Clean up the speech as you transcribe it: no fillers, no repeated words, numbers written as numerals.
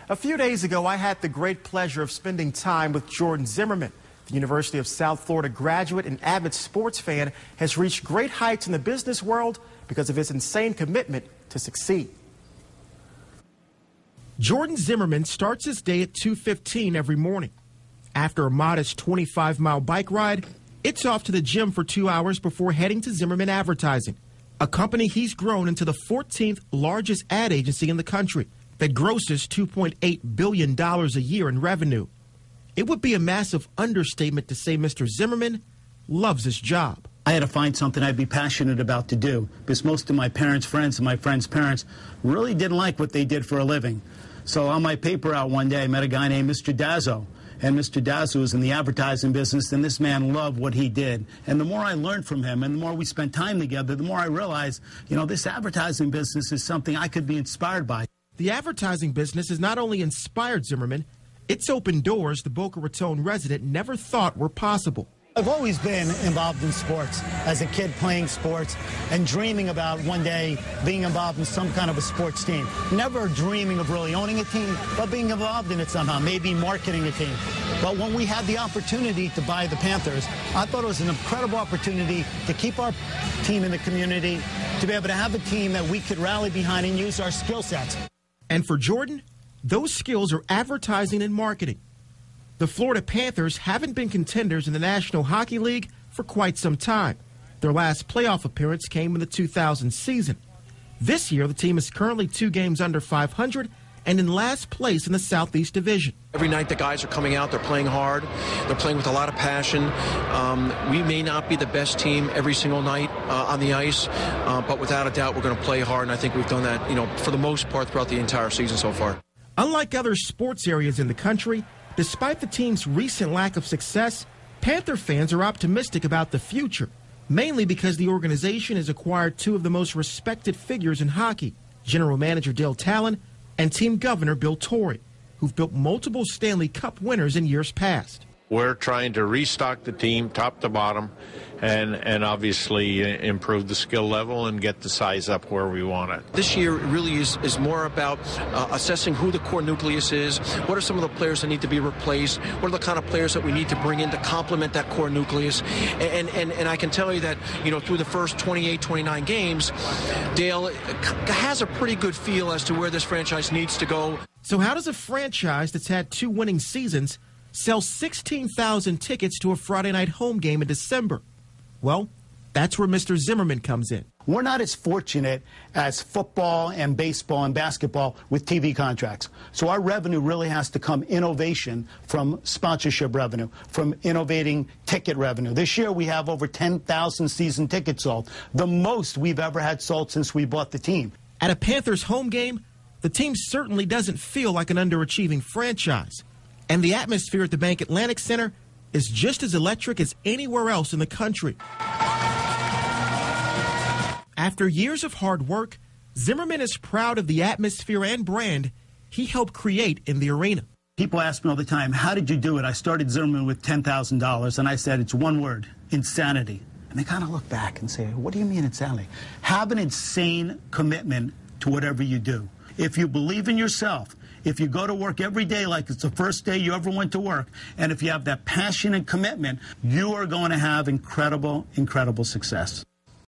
A few days ago, I had the great pleasure of spending time with Jordan Zimmerman. The University of South Florida graduate and avid sports fan has reached great heights in the business world because of his insane commitment to succeed. Jordan Zimmerman starts his day at 2:15 every morning. After a modest 25-mile bike ride, it's off to the gym for 2 hours before heading to Zimmerman Advertising, a company he's grown into the 14th largest ad agency in the country that grosses $2.8 billion a year in revenue. It would be a massive understatement to say Mr. Zimmerman loves his job. I had to find something I'd be passionate about to do, because most of my parents' friends and my friends' parents really didn't like what they did for a living. So on my paper route one day, I met a guy named Mr. Dazzo. And Mr. Dazzo was in the advertising business, and this man loved what he did. And the more I learned from him and the more we spent time together, the more I realized, this advertising business is something I could be inspired by. The advertising business has not only inspired Zimmerman, it's opened doors the Boca Raton resident never thought were possible. I've always been involved in sports, as a kid playing sports and dreaming about one day being involved in some kind of a sports team. Never dreaming of really owning a team, but being involved in it somehow, maybe marketing a team. But when we had the opportunity to buy the Panthers, I thought it was an incredible opportunity to keep our team in the community, to be able to have a team that we could rally behind and use our skill sets. And for Jordan, those skills are advertising and marketing. The Florida Panthers haven't been contenders in the National Hockey League for quite some time. Their last playoff appearance came in the 2000 season. This year, the team is currently 2 games under 500 and in last place in the Southeast Division. Every night the guys are coming out, they're playing hard, they're playing with a lot of passion. We may not be the best team every single night on the ice, but without a doubt we're going to play hard, and I think we've done that, for the most part throughout the entire season so far. Unlike other sports areas in the country, despite the team's recent lack of success, Panther fans are optimistic about the future, mainly because the organization has acquired 2 of the most respected figures in hockey, General Manager Dale Talon and Team Governor Bill Torrey, who've built multiple Stanley Cup winners in years past. We're trying to restock the team top to bottom and obviously improve the skill level and get the size up where we want it. This year really is more about assessing who the core nucleus is, what are some of the players that need to be replaced, what are the kind of players that we need to bring in to complement that core nucleus. And I can tell you that, through the first 28, 29 games, Dale has a pretty good feel as to where this franchise needs to go. So how does a franchise that's had 2 winning seasons sell 16,000 tickets to a Friday night home game in December? Well, that's where Mr. Zimmerman comes in. We're not as fortunate as football and baseball and basketball with TV contracts. So our revenue really has to come innovation from sponsorship revenue, from innovating ticket revenue. This year we have over 10,000 season tickets sold, the most we've ever had sold since we bought the team. At a Panthers home game, the team certainly doesn't feel like an underachieving franchise. And the atmosphere at the Bank Atlantic Center is just as electric as anywhere else in the country. After years of hard work, Zimmerman is proud of the atmosphere and brand he helped create in the arena. People ask me all the time, how did you do it? I started Zimmerman with $10,000, and I said, it's one word, insanity. And they kind of look back and say, what do you mean insanity? Have an insane commitment to whatever you do. If you believe in yourself, if you go to work every day like it's the first day you ever went to work, and if you have that passion and commitment, you are going to have incredible, incredible success.